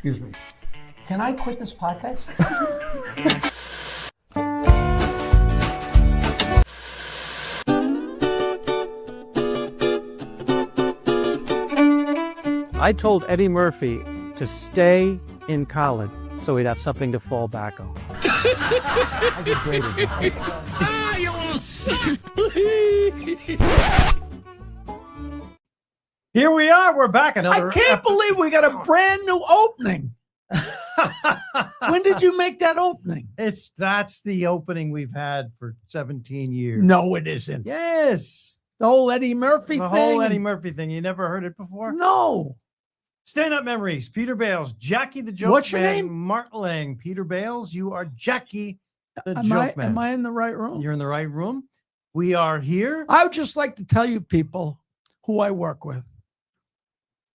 Excuse me. Can I quit this podcast? I told Eddie Murphy to stay in college so he'd have something to fall back on. I get great advice. Here we are. We're back. I can't believe we got a brand new opening. When did you make that opening? That's the opening we've had for 17 years. No, it isn't. Yes. The whole Eddie Murphy The thing. whole Eddie Murphy thing. You never heard it before? No. Stand-up memories. Peter Bales, Jackie the Joke What's your Man, name? Martling Peter Bales. You are Jackie the Joke Man. Am I in the right room? You're in the right room. We are here. I would just like to tell you people who I work with.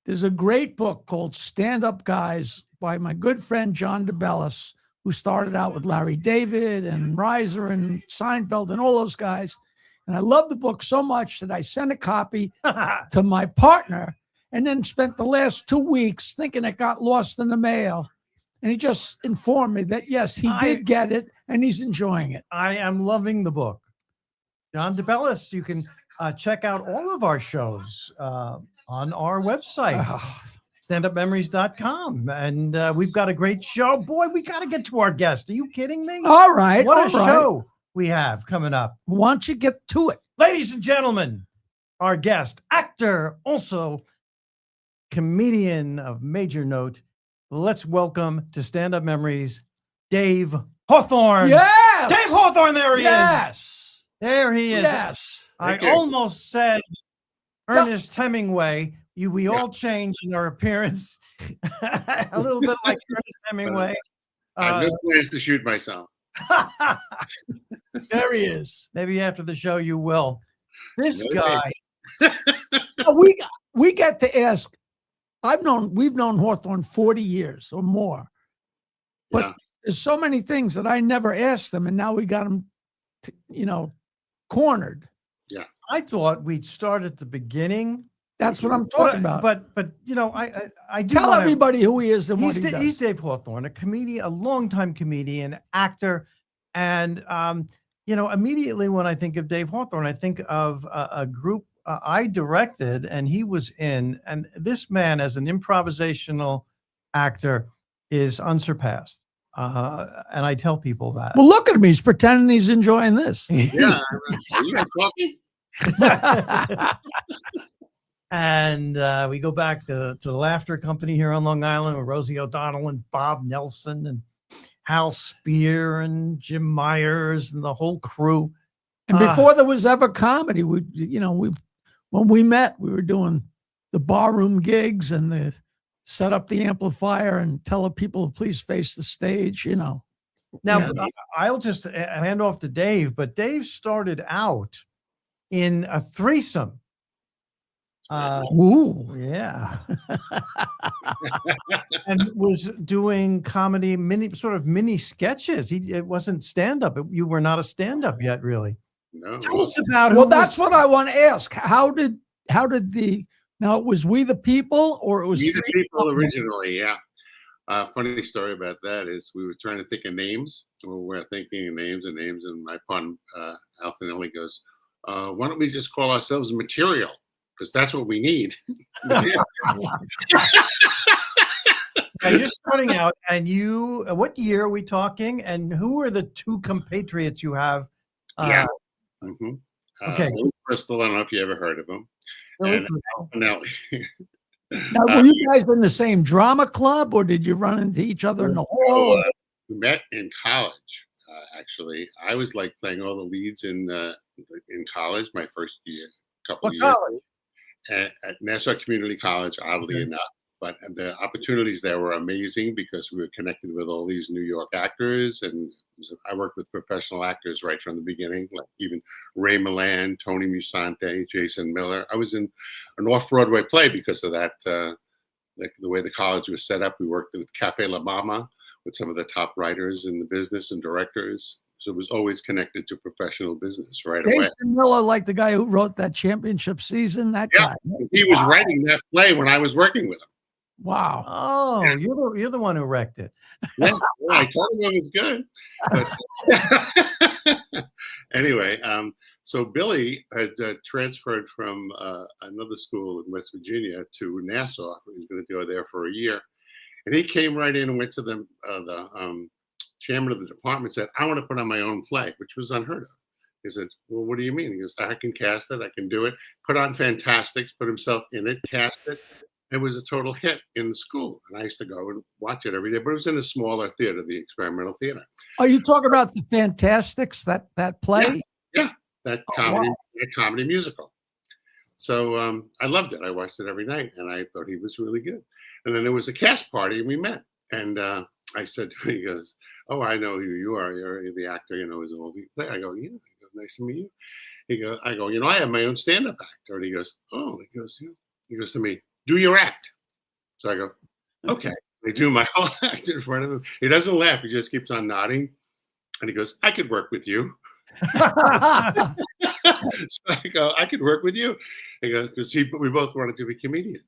There's a great book called Stand Up Guys by my good friend John DeBellis, who started out with Larry David and Reiser and Seinfeld and all those guys. And I love the book so much that I sent a copy to my partner and then spent the last 2 weeks thinking it got lost in the mail. And he just informed me that, yes, he did get it and he's enjoying it. I am loving the book. John DeBellis, you can check out all of our shows on our website, standupmemories.com. And we've got a great show. Boy, we got to get to our guest. Are you kidding me? All right. What a show we have coming up. Why don't you get to it? Ladies and gentlemen, our guest, actor, also comedian of major note. Let's welcome to Stand Up Memories, Dave Hawthorne. Yes. Dave Hawthorne, there he is. There he is. Yes. I almost said Ernest Hemingway. We all change in our appearance. A little bit like Ernest Hemingway. I have no plans to shoot myself. There he is. Maybe after the show you will. This guy. We get to ask. We've known Hawthorne 40 years or more. But there's so many things that I never asked them, and now we got them, cornered. Yeah. I thought we'd start at the beginning. That's what I'm talking about. But I do tell everybody who he is and what he does. He's Dave Hawthorne, a comedian, a longtime comedian, actor, and immediately when I think of Dave Hawthorne, I think of a group I directed and he was in, and this man as an improvisational actor is unsurpassed. And I tell people that. Well, look at him. He's pretending he's enjoying this. Yeah. Are you guys talking? And we go back to the Laughter Company here on Long Island with Rosie O'Donnell and Bob Nelson and Hal Spear and Jim Myers and the whole crew. And before there was ever comedy, when we met, we were doing the barroom gigs and the set up the amplifier and tell the people to please face the stage, Now, I'll just hand off to Dave, but Dave started out in a threesome. Ooh. Yeah. And was doing comedy, mini sketches. It wasn't stand-up. You were not a stand-up yet, really. No. Tell us about that's what I want to ask. How did it was We the People or it was We the People originally, yeah. Funny story about that is we were trying to think of names. We're thinking of names, and my partner, Al Finelli, goes, why don't we just call ourselves Material? Because that's what we need. Now you're starting out, and what year are we talking? And who are the two compatriots you have? Okay. Crystal, I don't know if you ever heard of him. And Al Finelli. Now, were you guys in the same drama club, or did you run into each other in the hall? We met in college. Actually, I was like playing all the leads in college. My first year, couple of years. College? At Nassau Community College, oddly enough. But the opportunities there were amazing because we were connected with all these New York actors, and I worked with professional actors right from the beginning, like even Ray Milland, Tony Musante, Jason Miller. I was in an off-Broadway play because of that. The way the college was set up, we worked with Cafe La Mama with some of the top writers in the business and directors. So it was always connected to professional business away. Jason Miller, like the guy who wrote that championship season, that guy. He was writing that play when I was working with him. Wow. Oh, you're the one who wrecked it. Yeah, well, I told him it was good. But anyway, so Billy had transferred from another school in West Virginia to Nassau. He was going to go there for a year. And he came right in and went to the chairman of the department and said, I want to put on my own play, which was unheard of. He said, well, what do you mean? He goes, I can cast it. I can do it. Put on Fantastics, put himself in it, cast it. It was a total hit in the school. And I used to go and watch it every day, but it was in a smaller theater, the Experimental Theater. Are you talking about the Fantastics, that play? Yeah, that comedy, wow. that comedy musical. So I loved it. I watched it every night, and I thought he was really good. And then there was a cast party, and we met. And I said, he goes, oh, I know who you are. You're the actor, you know, who's in all the play. I go, yeah. He goes, nice to meet you. He goes, I go, you know, I have my own stand-up actor. And he goes, oh, yeah. He goes to me, do your act. So I go, okay. They do my whole act in front of him. He doesn't laugh. He just keeps on nodding. And he goes, I could work with you. So I go, I could work with you. He goes, because we both wanted to be comedians.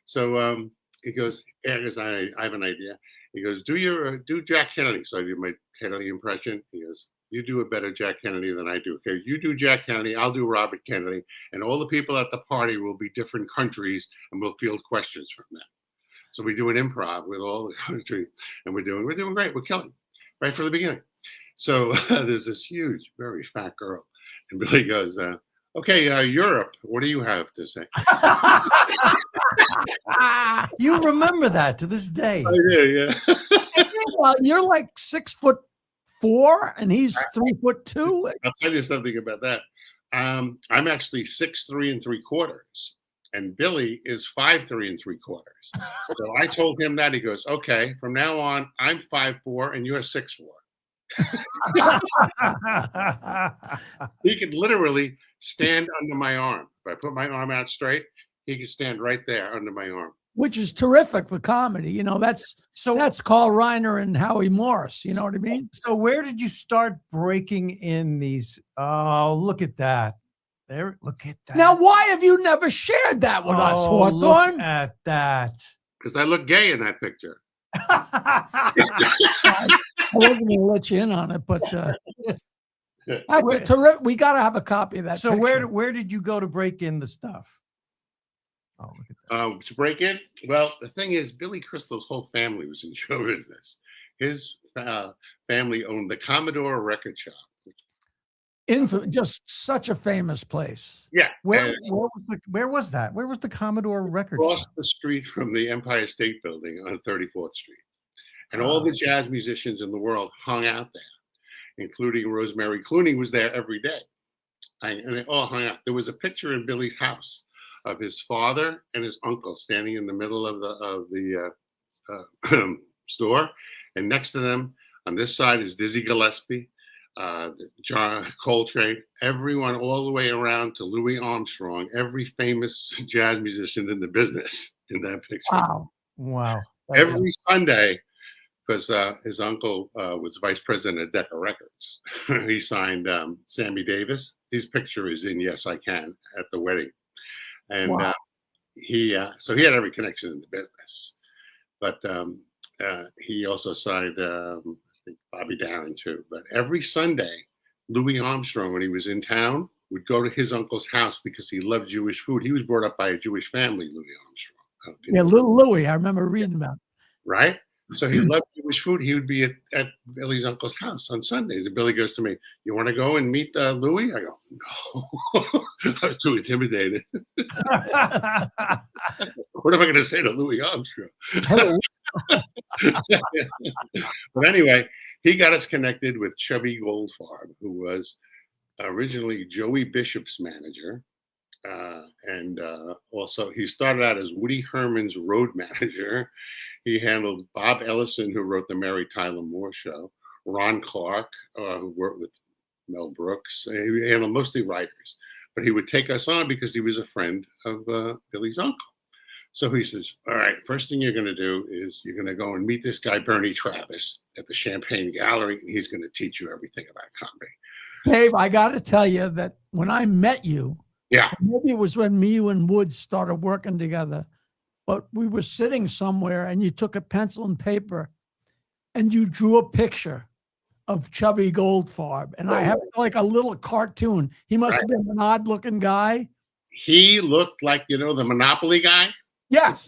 So he goes, yeah, because I have an idea. He goes, do Jack Kennedy. So I do my Kennedy impression. He goes, you do a better Jack Kennedy than I do. Okay, you do Jack Kennedy, I'll do Robert Kennedy, and all the people at the party will be different countries, and we'll field questions from them. So we do an improv with all the countries, and we're doing great. We're killing right from the beginning. So there's this huge, very fat girl, and Billy goes, okay, Europe, what do you have to say? You remember that to this day. I do, yeah. Well, you're like 6'4" and he's 3'2". I'll tell you something about that. I'm actually 6'3"3/4", and Billy is 5'3" 3/4". So I told him that. He goes, okay, from now on, I'm 5'4" and you're 6'4". He could literally stand under my arm. If I put my arm out straight, he could stand right there under my arm. Which is terrific for comedy. You know, that's Carl Reiner and Howie Morris. You know what I mean? So where did you start breaking in these? Oh, look at that. There, look at that. Now, why have you never shared that with us, Hawthorne? Look at that. Because I look gay in that picture. I wasn't going to let you in on it, but that's terrific. We got to have a copy of that. So picture. where did you go to break in the stuff? Oh, look at that. To break in? Well, the thing is, Billy Crystal's whole family was in show business. His family owned the Commodore Record Shop. Just such a famous place. Yeah. Where was that? Where was the Commodore Record Across Shop? the street from the Empire State Building on 34th Street. And all the jazz musicians in the world hung out there, including Rosemary Clooney was there every day. And they all hung out. There was a picture in Billy's house of his father and his uncle standing in the middle of the store. And next to them, on this side, is Dizzy Gillespie, John Coltrane, everyone all the way around to Louis Armstrong, every famous jazz musician in the business in that picture. Wow. Every Sunday, because his uncle was vice president of Decca Records. He signed Sammy Davis. His picture is in Yes, I Can at the wedding. And so he had every connection in the business. But he also signed I think Bobby Darin too. But every Sunday, Louis Armstrong, when he was in town, would go to his uncle's house because he loved Jewish food. He was brought up by a Jewish family, Louis Armstrong. Yeah, little Louis. I remember reading about it. Right? So he loved Jewish food. He would be at Billy's uncle's house on Sundays. And Billy goes to me, you want to go and meet Louis? I go, no. I was too intimidated. What am I going to say to Louis Armstrong? But anyway, he got us connected with Chubby Goldfarb, who was originally Joey Bishop's manager. And also he started out as Woody Herman's road manager. He handled Bob Ellison, who wrote the Mary Tyler Moore Show, Ron Clark, who worked with Mel Brooks. He handled mostly writers, but he would take us on because he was a friend of Billy's uncle. So he says, all right, first thing you're going to do is you're going to go and meet this guy, Bernie Travis, at the Champagne Gallery, and he's going to teach you everything about comedy. Dave, I got to tell you that when I met you, yeah, maybe it was when me, you, and Woods started working together. but we were sitting somewhere and you took a pencil and paper and you drew a picture of Chubby Goldfarb. And I have like a little cartoon. He must have been an odd looking guy. He looked like, the Monopoly guy. Yes.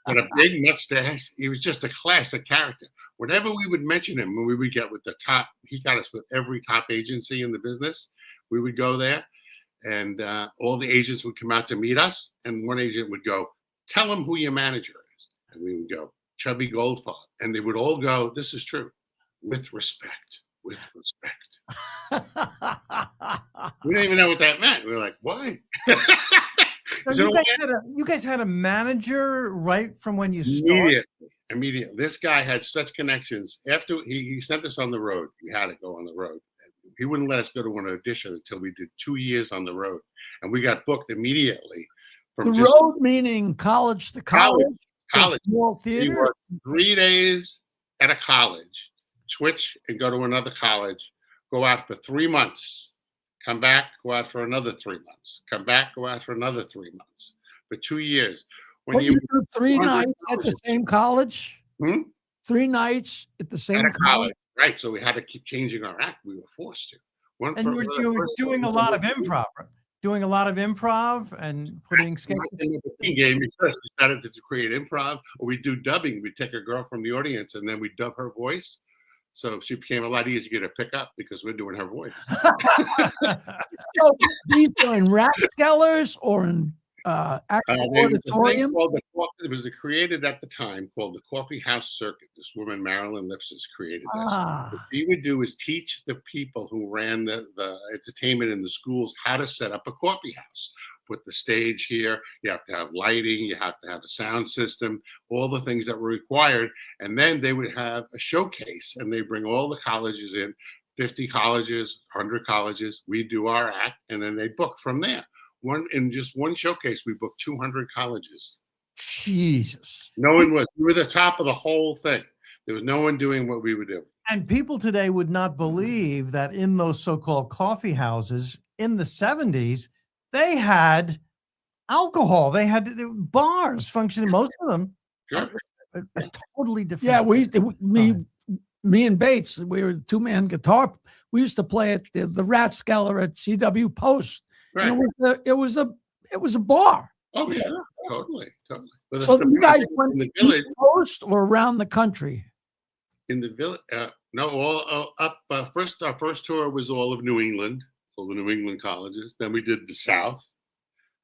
With a big mustache. He was just a classic character. Whenever we would mention him, when we would get with the top, he got us with every top agency in the business. We would go there, and all the agents would come out to meet us. And one agent would go, "Tell him who your manager is." And we would go, "Chubby Goldfarb." And they would all go, "This is true. With respect, with respect." We didn't even know what that meant. We were like, "Why?" So you guys had a manager right from when you started? Immediately. This guy had such connections. After he sent us on the road, we had to go on the road. He wouldn't let us go to an audition until we did 2 years on the road, and we got booked immediately. The road meaning college to college, small theater. We worked 3 days at a college, switch and go to another college, go out for 3 months. Come back, go out for another 3 months. Come back, go out for another 3 months. For 2 years. When you do 3 nights at the same college? 3 nights at the same college? Right. So we had to keep changing our act. We were forced to. And you were doing a lot of improv. Doing a lot of improv and putting sketches. We started to create improv, or we do dubbing. We'd take a girl from the audience and then we dub her voice. So she became a lot easier to pick up because we're doing her voice. So these are in Rathskellers or in auditorium? It was created at the time called the Coffee House Circuit. This woman, Marilyn Lipsis, created this. What she would do is teach the people who ran the entertainment in the schools how to set up a coffee house. Put the stage here, you have to have lighting, you have to have a sound system, all the things that were required. And then they would have a showcase, and they bring all the colleges in, 50 colleges, 100 colleges. We do our act, and then they book from there. In just one showcase, we booked 200 colleges. Jesus. No one was. We were the top of the whole thing. There was no one doing what we were doing. And people today would not believe that in those so-called coffee houses in the 70s, they had alcohol. They had bars functioning, most of them. Sure. A totally different. Yeah, me and Bates, we were 2-man guitar. We used to play at the Rathskeller at CW Post. Right. It was a bar. Oh, sure. Totally. So you guys went in the village, Post or around the country? In the village, no, all up. First, our first tour was all of New England, all the New England colleges. Then we did the South.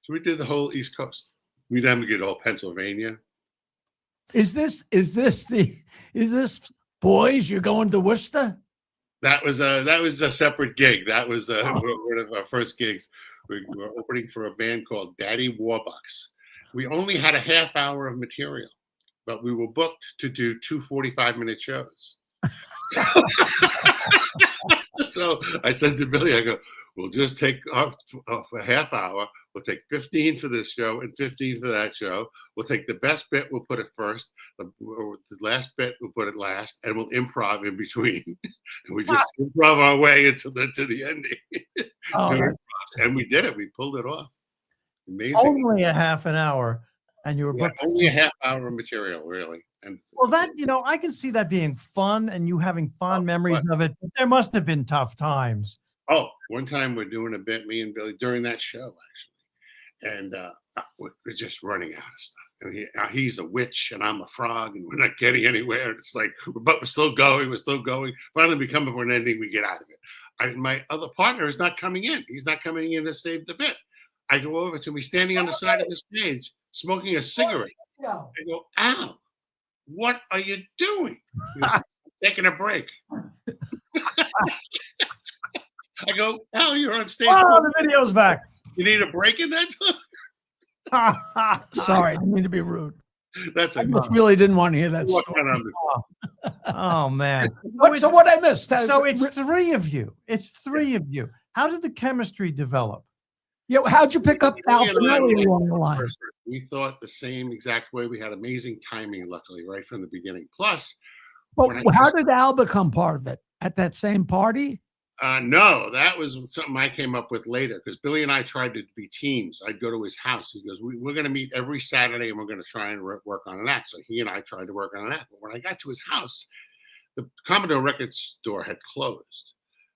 So we did the whole East Coast. We then get all Pennsylvania. Is this boys? You're going to Worcester? That was a separate gig. That was one of our first gigs. We were opening for a band called Daddy Warbucks. We only had a half hour of material, but we were booked to do 2 45-minute shows. So I said to Billy, I go, we'll just take off a half hour. We'll take 15 for this show and 15 for that show. We'll take the best bit, we'll put it first. The last bit, we'll put it last, and we'll improv in between. And we just improv our way to the ending. And we did it. We pulled it off. Amazing. Only a half an hour, and you were booked. Only a half hour of material, really. And well, that I can see that being fun and you having fond memories of it. But there must have been tough times. Oh, one time we're doing a bit, me and Billy, during that show, actually. And we're just running out of stuff. And he's a witch and I'm a frog and we're not getting anywhere. It's like, but we're still going. Finally, we come up with an ending, we get out of it. My other partner is not coming in. He's not coming in to save the bit. I go over to him. He's standing on the side of the stage, smoking a cigarette. I go, Al, what are you doing? He's taking a break. I go, Al, you're on stage. Oh, the video's back. You need a break in that time? Sorry, I didn't mean to be rude. That's I just really didn't want to hear that story. Oh man. So what I missed? So it's 3 of you. It's 3 of you. How did the chemistry develop? Yeah, how'd you pick up Al Finelli along the line? We thought the same exact way. We had amazing timing, luckily, right from the beginning. Plus, how did Al become part of it? At that same party? No, that was something I came up with later because Billy and I tried to be teams. I'd go to his house. He goes, we're going to meet every Saturday and we're going to try and work on an act. So he and I tried to work on an act. But when I got to his house, the Commodore record store had closed.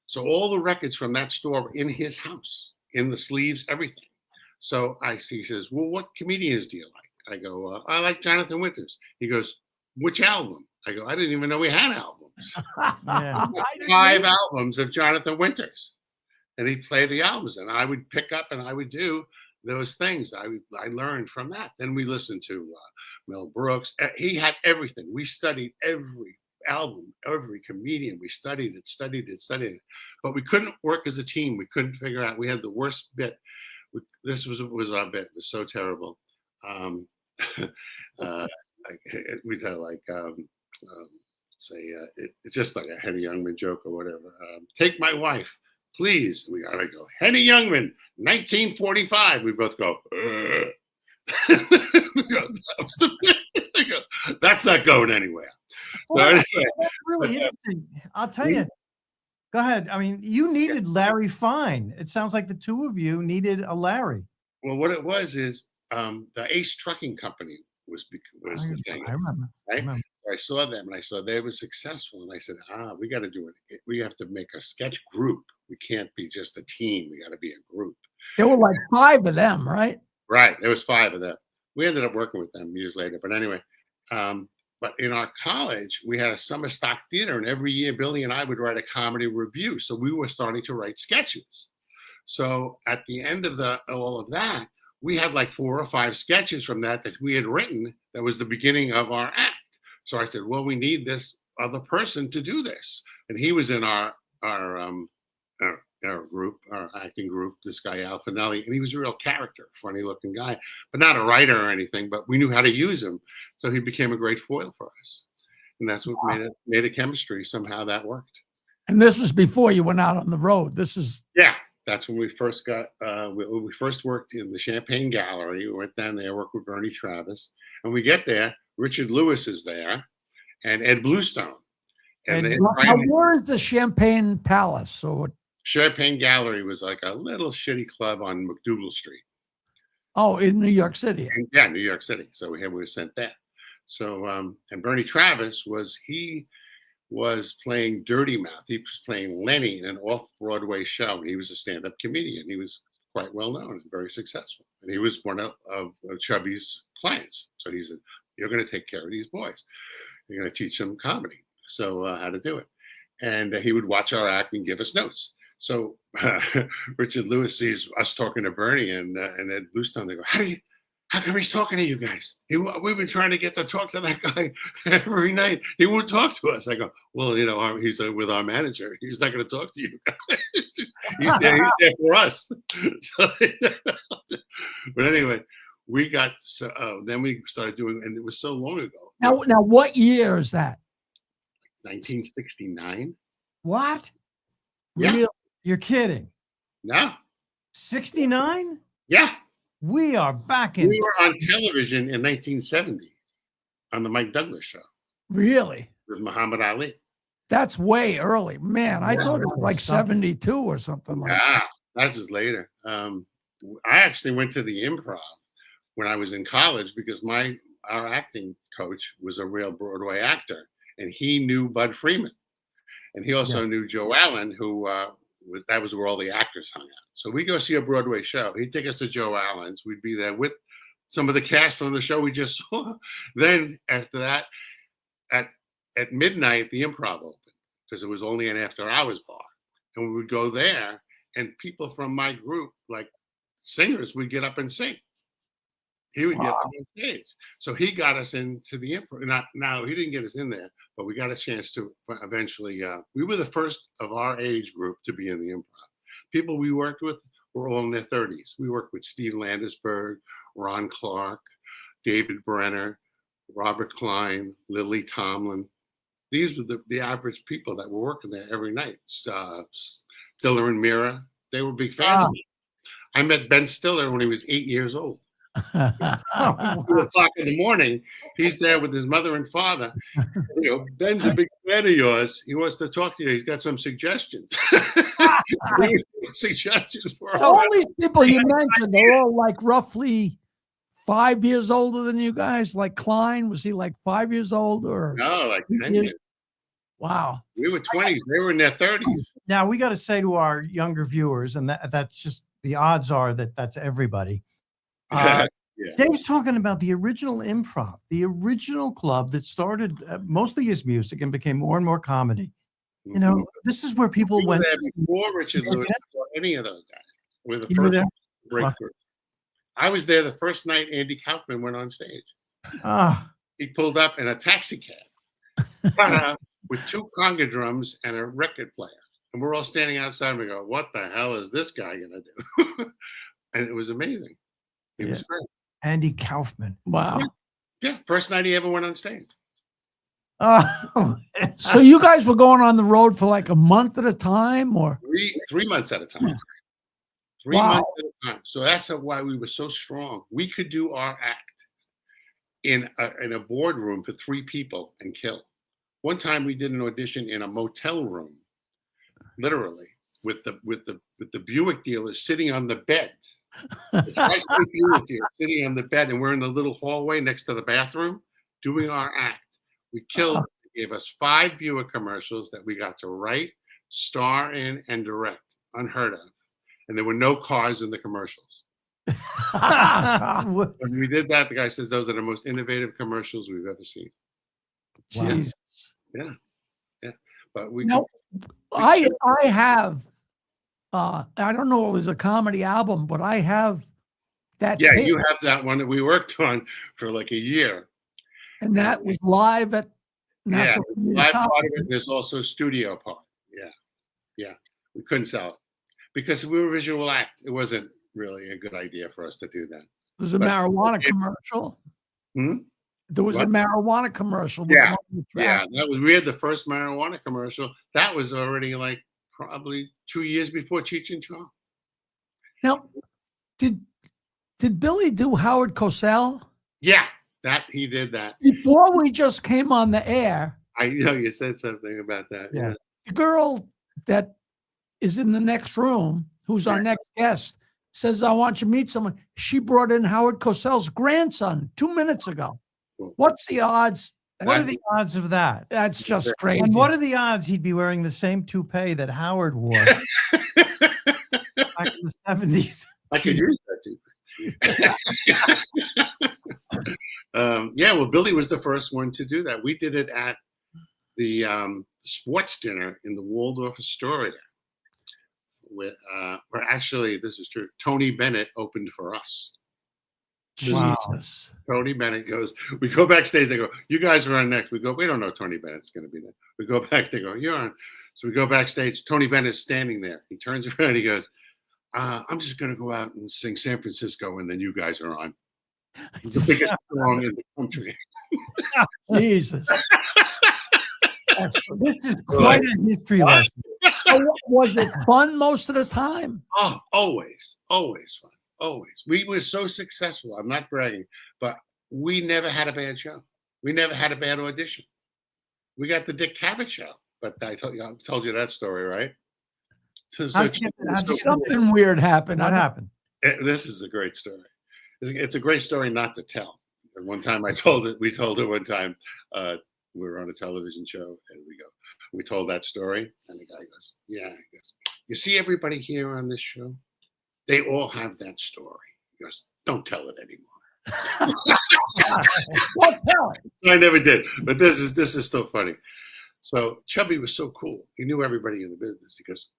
So all the records from that store were in his house, in the sleeves, everything. So he says, well, what comedians do you like? I go, I like Jonathan Winters. He goes, which album? I go, I didn't even know we had albums. Yeah. 5 albums of Jonathan Winters. And he'd play the albums and I would pick up and I would do those things. I learned from that. Then we listened to Mel Brooks. He had everything. We studied every album, every comedian. We studied it. But we couldn't work as a team. We couldn't figure out. We had the worst bit. This was our bit. It was so terrible. We had like, it's just like a Henny Youngman joke or whatever. Take my wife, please. We gotta go. Henny Youngman, 1945. We both go. We go, that was the bit. Go, that's not going anywhere. So anyway, That's really interesting. I'll tell you. Go ahead. I mean, you needed Larry Fine. It sounds like the two of you needed a Larry. well, what it was is the Ace Trucking Company was the thing. I remember. Right? I saw them and I saw they were successful. And I said, we got to do it. We have to make a sketch group. We can't be just a team. We got to be a group. There were like 5 of them, right? Right. There was 5 of them. We ended up working with them years later. But anyway, but in our college, we had a summer stock theater. And every year, Billy and I would write a comedy review. So we were starting to write sketches. So at the end of all of that, we had like 4 or 5 sketches from that we had written. That was the beginning of our act. So I said, well, we need this other person to do this. And he was in our group, our acting group, this guy, Al Finelli, and he was a real character, funny looking guy, but not a writer or anything, but we knew how to use him. So he became a great foil for us. And that's what made a chemistry. Somehow that worked. And this was before you went out on the road. Yeah. That's when we first got, we first worked in the Champagne Gallery. We went down there, worked with Bernie Travis. And we get there, Richard Lewis is there and Ed Bluestone. And now where is the Champagne Palace? Champagne Gallery was like a little shitty club on McDougal Street. Oh, in New York City. Yeah, New York City. So we were sent there. So, and Bernie Travis was playing Dirty Mouth. He was playing Lenny in an off-Broadway show. He was a stand-up comedian. He was quite well known and very successful. And he was one of Chubby's clients. So he said, you're going to take care of these boys. You're going to teach them comedy. So how to do it. And he would watch our act and give us notes. So Richard Lewis sees us talking to Bernie and Ed Bluestone. They go, how come he's talking to you guys? We've been trying to get to talk to that guy every night. He won't talk to us. I go, well, he's with our manager. He's not going to talk to you guys. he's there for us. So, but anyway, then we started doing, and it was so long ago. Now, what year is that? 1969. What? Yeah. Really? You're kidding. No. 69? Yeah. We are back in. We were on television in 1970 on the Mike Douglas show. Really? With Muhammad Ali. That's way early. Man, I thought it was like 72 or something like that. That was later. I actually went to the Improv when I was in college because our acting coach was a real Broadway actor, and he knew Bud Freeman. And he also knew Joe Allen, who that was where all the actors hung out. So we go see a Broadway show. He'd take us to Joe Allen's. We'd be there with some of the cast from the show we just saw. Then after that, at midnight, the Improv opened because it was only an after-hours bar. And we would go there, and people from my group, like singers, would get up and sing. He would get them on stage. So he got us into the Improv. Now, he didn't get us in there, but we got a chance to eventually. We were the first of our age group to be in the Improv. People we worked with were all in their 30s. We worked with Steve Landesberg, Ron Clark, David Brenner, Robert Klein, Lily Tomlin. These were the average people that were working there every night. Stiller and Mira, they were big fans of me. I met Ben Stiller when he was 8 years old. 2 o'clock in the morning. He's there with his mother and father. Ben's a big fan of yours. He wants to talk to you. He's got some suggestions. Suggestions for So all these people you mentioned, they're all like roughly 5 years older than you guys. Like Klein, was he like 5 years old or? No, like 10 years? years. Wow. We were 20s. They were in their 30s. Now we got to say to our younger viewers, and that's just the odds are that that's everybody. Yeah. Dave's talking about the original improv, the original club that started mostly as music and became more and more comedy. This is where people We were went. there before Richard Lewis or any of those guys. We were the You were first there? breakthrough. I was there the first night Andy Kaufman went on stage. He pulled up in a taxi cab with 2 conga drums and a record player. And we're all standing outside and we go, what the hell is this guy going to do? And it was amazing. It was great. Andy Kaufman. Wow. Yeah. First night he ever went on stage. Oh, So you guys were going on the road for like a month at a time, or 3 months at a time. 3 Wow. months at a time. So that's why we were so strong. We could do our act in a boardroom for 3 people and kill. One time we did an audition in a motel room, literally, with the Buick dealer sitting on the bed. The tri-state Buick dealer sitting on the bed, and we're in the little hallway next to the bathroom doing our act. We killed. They gave us 5 Buick commercials that we got to write, star in, and direct. Unheard of. And there were no cars in the commercials. When we did that, the guy says those are the most innovative commercials we've ever seen. Jesus. Yeah. But we No, I have I don't know if it was a comedy album, but I have that tape, you have that one that we worked on for like a year. and that was live at National Yeah, Community live part College. of it. There's also studio part. Yeah. We couldn't sell it because we were a visual act. It wasn't really a good idea for us to do that. There was a But- marijuana commercial. Hmm? There was What? a marijuana commercial. with Yeah, one of the tracks. we had the first marijuana commercial. That was already like probably 2 years before Cheech and Chong. Now, did Billy do Howard Cosell? Yeah, that he did that. Before we just came on the air, I know you said something about that. Yeah. the girl that is in the next room, who's our next guest, says, I want you to meet someone. She brought in Howard Cosell's grandson 2 minutes ago. What's the odds? what are the odds of that? That's just crazy. And what are the odds he'd be wearing the same toupee that Howard wore back in the 70s? I could use that too. Well, Billy was the first one to do that. We did it at the sports dinner in the Waldorf Astoria. Where actually, this is true, Tony Bennett opened for us. Wow. Jesus. Tony Bennett goes, we go backstage, they go, you guys are on next. We go, we don't know Tony Bennett's going to be there. We go back, they go, you're on. So we go backstage. Tony Bennett's standing there. He turns around, he goes, I'm just going to go out and sing San Francisco, and then you guys are on. The biggest song in the country. Jesus. This is quite a history lesson. So was it fun most of the time? Oh, always fun. Always. We were so successful. I'm not bragging, but we never had a bad show. We never had a bad audition. We got the Dick Cavett show, but I told you that story, right? Something weird happened. What happened? This is a great story. It's a great story not to tell. And one time we told her one time, we were on a television show, and we told that story, and the guy goes, yeah. He goes, you see everybody here on this show? They all have that story. He goes, don't tell it anymore. What tell it? I never did, but this is still funny. So Chubby was so cool. He knew everybody in the business. He goes,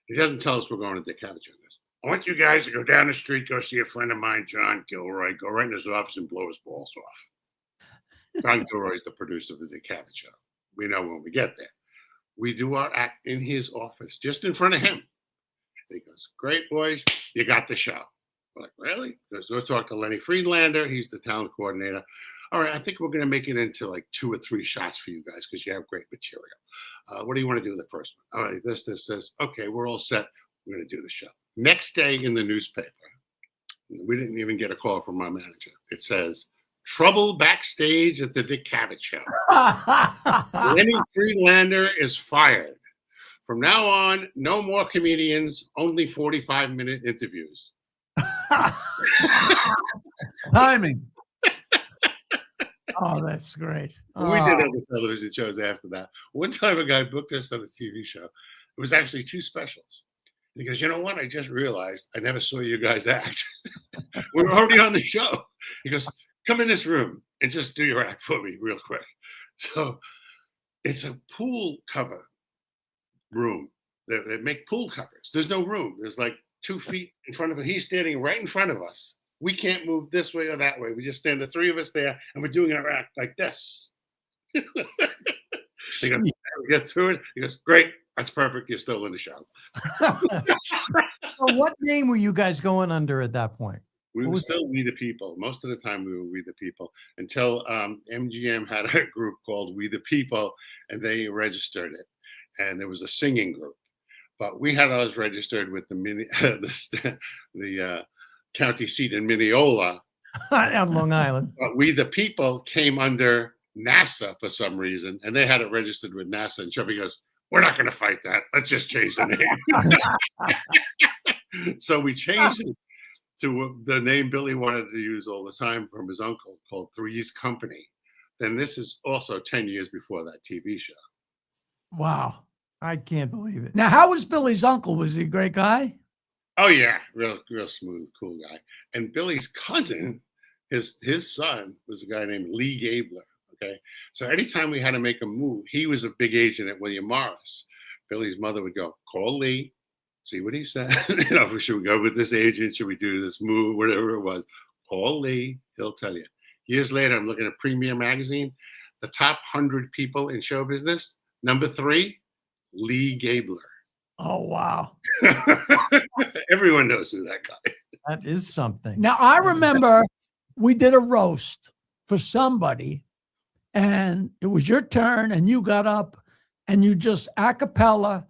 he doesn't tell us we're going to Dick Cavett. He goes, I want you guys to go down the street, go see a friend of mine, John Gilroy. Go right in his office and blow his balls off. John Gilroy is the producer of the Dick Cavett show. We know when we get there. We do our act in his office, just in front of him. He goes, great, boys, you got the show. We're like, really? He goes, go talk to Lenny Friedlander. He's the talent coordinator. All right, I think we're going to make it into like 2 or 3 shots for you guys because you have great material. What do you want to do the first one? All right, this. Okay, we're all set. We're going to do the show. Next day in the newspaper, We didn't even get a call from my manager. It says, trouble backstage at the Dick Cavett show. Lenny Friedlander is fired. From now on, no more comedians, only 45-minute interviews. Timing. Oh, that's great. We did other television shows after that. One time a guy booked us on a TV show. It was actually 2 specials. He goes, you know what? I just realized I never saw you guys act. We're already on the show. He goes, come in this room and just do your act for me real quick. So it's a pool cover room. They make pool covers. There's no room. There's like 2 feet in front of it. He's standing right in front of us. We can't move this way or that way. We just stand, the 3 of us there, and we're doing our act like this. He goes, we get through it. He goes, great. That's perfect. You're still in the show. So what name were you guys going under at that point? We were still We the People. Most of the time we were We the People until MGM had a group called We the People, and they registered it. And there was a singing group. But we had ours registered with the county seat in Mineola. On Long Island. But We the People came under NASA for some reason, and they had it registered with NASA. And Chubby goes, we're not going to fight that. Let's just change the name. So we changed it to the name Billy wanted to use all the time from his uncle, called Three's Company. Then this is also 10 years before that TV show. Wow. I can't believe it. Now, how was Billy's uncle? Was he a great guy? Oh yeah, real smooth, cool guy. And Billy's cousin, his son, was a guy named Lee Gabler. Okay, so anytime we had to make a move, he was a big agent at William Morris. Billy's mother would go, call Lee, see what he said. Should we go with this agent? Should we do this move? Whatever it was, call Lee. He'll tell you. Years later, I'm looking at Premiere Magazine. The top 100 people in show business. Number 3, Lee Gabler. Oh, wow. Everyone knows who that guy is. That is something. Now, I remember we did a roast for somebody, and it was your turn, and you got up and you just a cappella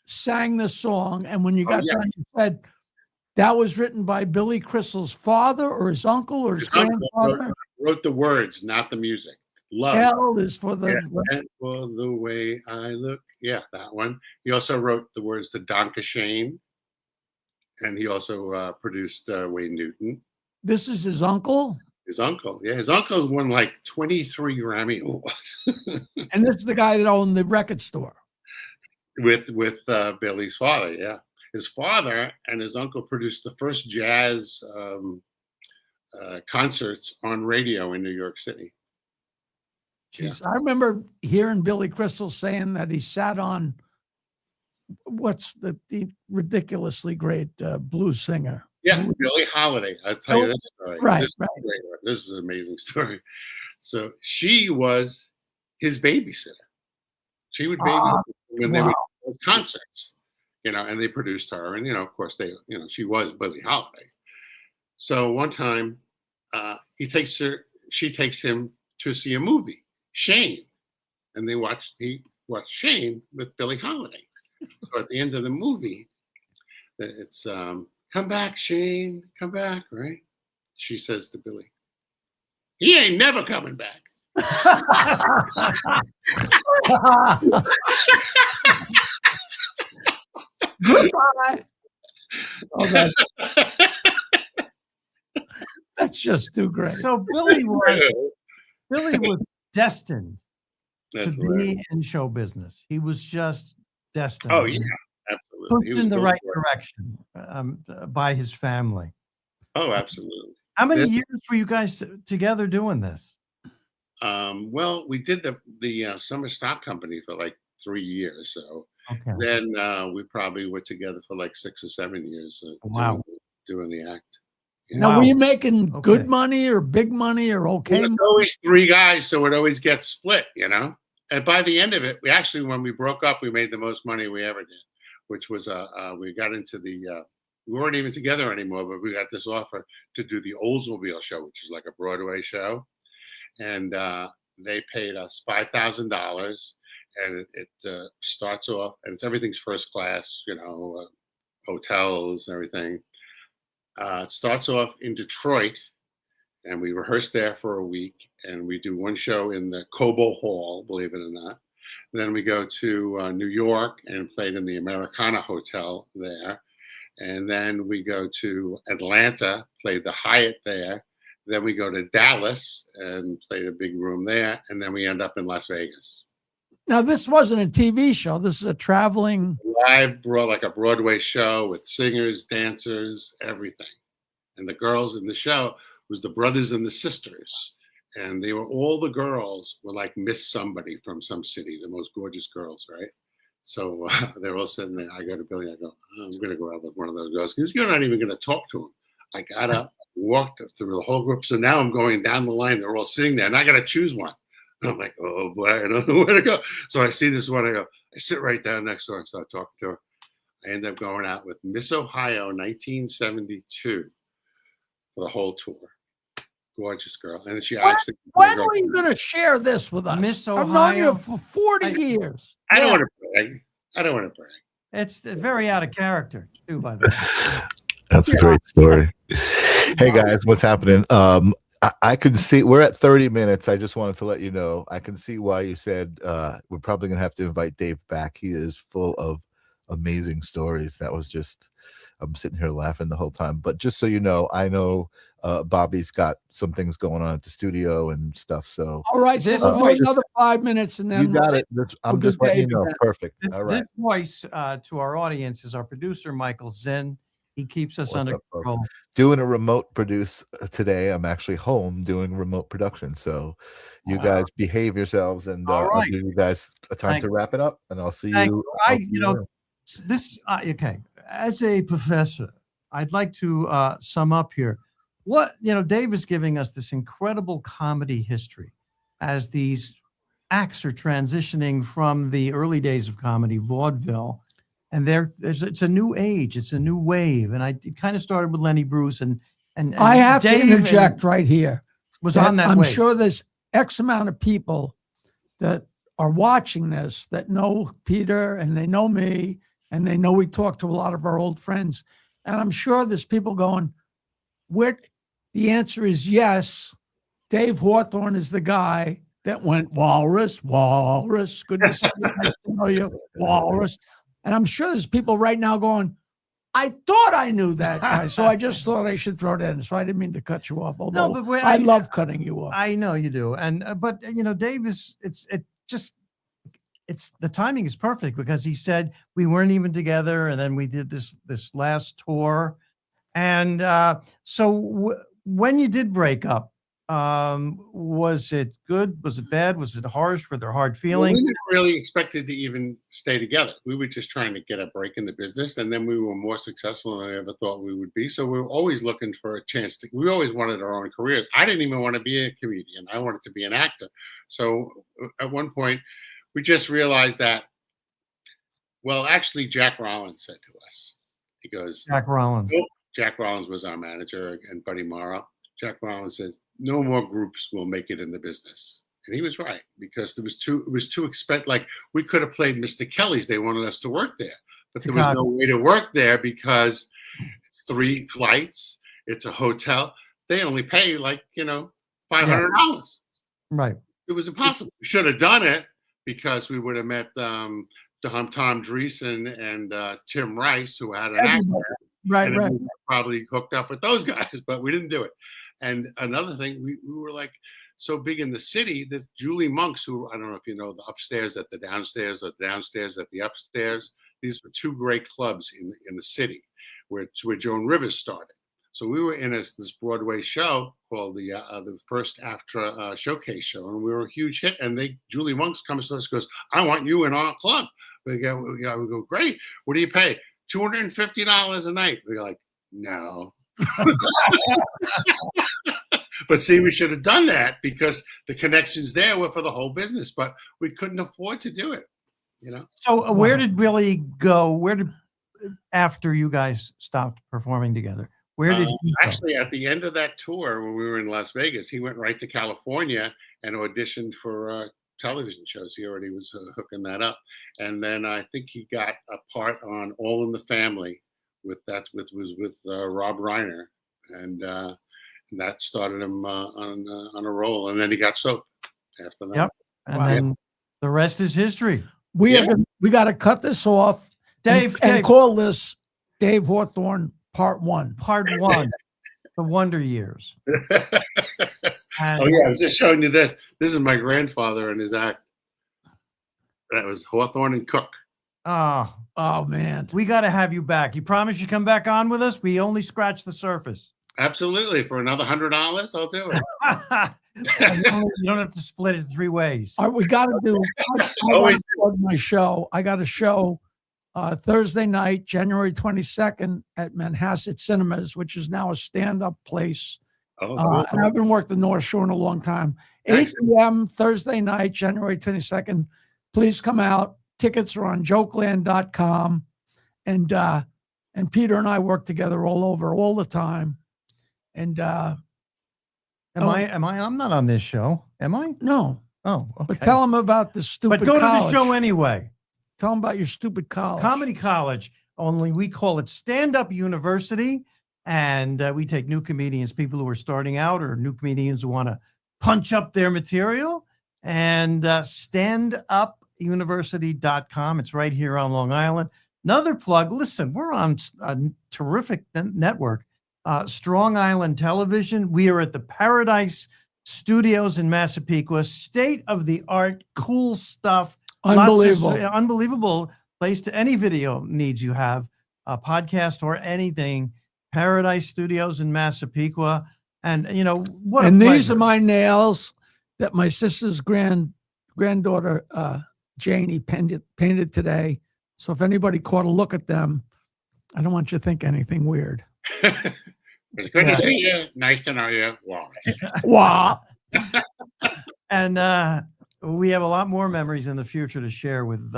sang the song. And when you got done, you said that was written by Billy Crystal's father or his uncle or his grandfather. Wrote the words, not the music. Love. L is for the and for the way I look. Yeah, that one. He also wrote the words to Donka Shane, and he also produced Wayne Newton. This is his uncle? His uncle. Yeah, his uncle's won like 23 Grammy Awards. And this is the guy that owned the record store. With Billy's father, yeah. His father and his uncle produced the first jazz concerts on radio in New York City. Jeez, yeah. I remember hearing Billy Crystal saying that he sat on what's the ridiculously great blues singer. Yeah, Billie Holiday. I'll tell you this story. Right, This is an amazing story. So she was his babysitter. She would babysit when they would do concerts, and they produced her. And, of course, she was Billie Holiday. So one time she takes him to see a movie, Shane. And he watched Shane with Billie Holiday. So at the end of the movie, it's come back, Shane, come back, right? She says to Billy, he ain't never coming back. Goodbye. Oh, that's just too great. So Billy was destined to be in show business. He was just destined. Oh yeah, absolutely. Pushed in the right direction by his family. Oh, absolutely. How many years were you guys together doing this? Well, we did the Summer Stock Company for like 3 years. So then we probably were together for like 6 or 7 years. Doing the act. Yeah. Now, were you making good money or big money or okay? There's always 3 guys, so it always gets split, And by the end of it, when we broke up, we made the most money we ever did, which was we got into we weren't even together anymore, but we got this offer to do the Oldsmobile show, which is like a Broadway show. And they paid us $5,000, and it starts off, and everything's first class, hotels and everything. It starts off in Detroit, and we rehearse there for a week, and we do one show in the Cobo Hall, believe it or not. Then we go to New York and played in the Americana Hotel there. And then we go to Atlanta, played the Hyatt there. Then we go to Dallas and played a big room there. And then we end up in Las Vegas. Now, this wasn't a TV show. This is a traveling. Live, like a Broadway show with singers, dancers, everything. And the girls in the show was the brothers and the sisters. And they were, all the girls were like Miss Somebody from some city, the most gorgeous girls, right? So they're all sitting there. I go to Billy, I go, I'm going to go out with one of those girls. He goes, you're not even going to talk to him. I got up, walked through the whole group. So now I'm going down the line. They're all sitting there, and I got to choose one. And I'm like, oh boy, I don't know where to go. So I see this one. I go, I sit right down next to her and start talking to her. I end up going out with Miss Ohio 1972 for the whole tour. Gorgeous girl. And she actually. When are you going to share this with us? Miss I've known you Ohio. for 40 years. I don't want to brag. I don't want to brag. It's very out of character, too, by the way. That's a great story. Hey guys, what's happening? I can see we're at 30 minutes. I just wanted to let you know. I can see why you said we're probably gonna have to invite Dave back. He is full of amazing stories. That was just, I'm sitting here laughing the whole time. But just so you know, I know Bobby's got some things going on at the studio and stuff. So All right, so This we'll do voice- another 5 minutes, and then you got it. I'm we'll just do letting you Dave know. again. Perfect. This, All right. this voice to our audience is our producer, Michael Zinn. He keeps us What's under up, folks? control. Doing a remote produce today. I'm actually home doing remote production. So you guys behave yourselves, and All I'll right. give you guys a time Thank to wrap it up, and I'll see Thank you. you. I'll see you later. This okay. As a professor, I'd like to sum up here. What Dave is giving us this incredible comedy history as these acts are transitioning from the early days of comedy, vaudeville, and it's a new age, it's a new wave, and it kind of started with Lenny Bruce and I have Dave to interject right here. was on that I'm wave. sure there's X amount of people that are watching this that know Peter, and they know me, and they know we talk to a lot of our old friends. And I'm sure there's people going, where? The answer is yes. Dave Hawthorne is the guy that went, walrus, good to see you, nice to know you, walrus. And I'm sure there's people right now going, I thought I knew that guy, so I just thought I should throw that in. So I didn't mean to cut you off, although but I love cutting you off. I know you do, and but Dave is the timing is perfect because he said we weren't even together, and then we did this last tour, and when you did break up, was it good? Was it bad? Was it harsh? Were there hard Well, feelings? we didn't really expected to even stay together. We were just trying to get a break in the business, and then we were more successful than I ever thought we would be. So we were always looking for a chance to. We always wanted our own careers. I didn't even want to be a comedian. I wanted to be an actor. So at one point, we just realized that. Well, actually, Jack Rollins said to us, he goes, Jack Rollins. Jack Rollins was our manager, and Buddy Morrow. Jack Rollins says, no more groups will make it in the business. And he was right, because it was too expensive. Like, we could have played Mr. Kelly's. They wanted us to work there, but there was no way to work there because it's 3 flights. It's a hotel. They only pay like, $500. Right. It was impossible. We should have done it because we would have met Tom Dreesen and Tim Rice, who had an actor. Right, and right. we probably hooked up with those guys, but we didn't do it. And another thing, we were like so big in the city that Julie Monks, who I don't know if you know, the upstairs at the downstairs, or downstairs at the upstairs. These were 2 great clubs in the city where Joan Rivers started. So we were in this Broadway show called the first AFTRA showcase show, and we were a huge hit. And Julie Monks comes to us and goes, I want you in our club. We go, great. What do you pay? $250 a night. We're like, no. But see, we should have done that because the connections there were for the whole business, but we couldn't afford to do it. So where did Billy go? After you guys stopped performing together? Where did he go? Actually, at the end of that tour, when we were in Las Vegas, he went right to California and auditioned for television shows. He already was hooking that up. And then I think he got a part on All in the Family with Rob Reiner, and that started him on a roll. And then he got soap after that. Yep. And Wow. then the rest is history. We Yeah. we got to cut this off, Dave, and Dave, call this Dave Hawthorne Part 1. part 1, the Wonder Years. And Oh yeah, I was just showing you this. This is my grandfather and his act. That was Hawthorne and Cook. oh, Oh man, we got to have you back. You promise you come back on with us? We only scratched the surface. Absolutely, for another $100, I'll do it. You don't have to split it 3 ways. all right, we got to do. I Always plug my show. I got a show Thursday night, January 22nd at Manhasset Cinemas, which is now a stand-up place. Oh, cool. And I've been working the North Shore in a long time. 8 Nice. p.m. Thursday night, January 22nd. Please come out. Tickets are on jokeland.com. And Peter and I work together all the time. And Am I? I'm not on this show. Am I? no, Oh, okay. but tell them about the stupid But go college. to the show anyway. Tell them about your stupid college. Comedy College. Only we call it Stand Up University, and we take new comedians, people who are starting out, or new comedians who want to punch up their material. And standupuniversity.com. It's right here on Long Island. Another plug. Listen, we're on a terrific network. Strong Island Television. We are at the Paradise Studios in Massapequa. State of the art, cool stuff. Unbelievable. Lots of, unbelievable place to any video needs you have, a podcast or anything. Paradise Studios in Massapequa. And, you know, what And a these pleasure. are my nails that my sister's granddaughter, Janie, painted today. So if anybody caught a look at them, I don't want you to think anything weird. It's good to see you. Nice to know you. Wow. Wow. And we have a lot more memories in the future to share with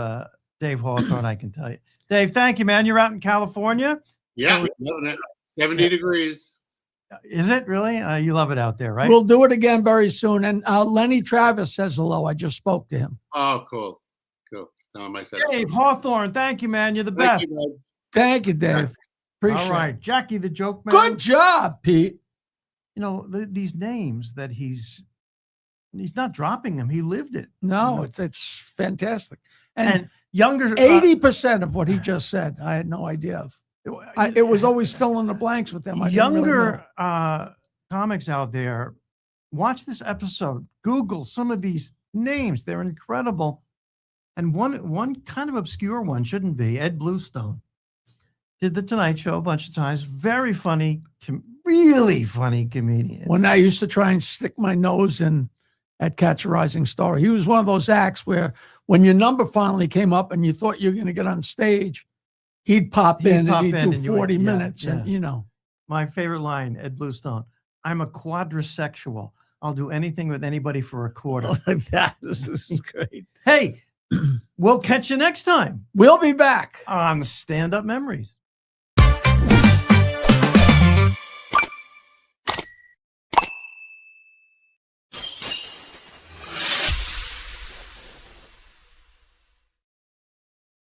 Dave Hawthorne, I can tell you. Dave, thank you, man. You're out in California. Yeah, loving it. 70 degrees. Is it really? You love it out there, right? We'll do it again very soon. And Lenny Travis says hello. I just spoke to him. Oh, cool. Cool. Tell him I said Dave Hawthorne, thank you, man. You're the Thank best. you, guys. Thank you, Dave. Appreciate All right. it. Jackie the Joke Man. Good job, Pete. You know, these names that he's not dropping them. He lived it. No, You know? it's fantastic. And And younger 80% of what he just said, I had no idea of. It was always fill in the blanks with them. I didn't really younger know. comics out there. Watch this episode. Google some of these names. They're incredible. And one kind of obscure one, shouldn't be, Ed Bluestone. Did the Tonight Show a bunch of times. Very funny, really funny comedian. When I used to try and stick my nose in at Catch a Rising Star, he was one of those acts where when your number finally came up and you thought you were going to get on stage, he'd pop in and he'd do you would- 40 yeah, minutes. yeah. And, you know, My favorite line, Ed Bluestone. I'm a quadrisexual. I'll do anything with anybody for a quarter. this is great. Hey, we'll catch you next time We'll be back. on Stand Up Memories.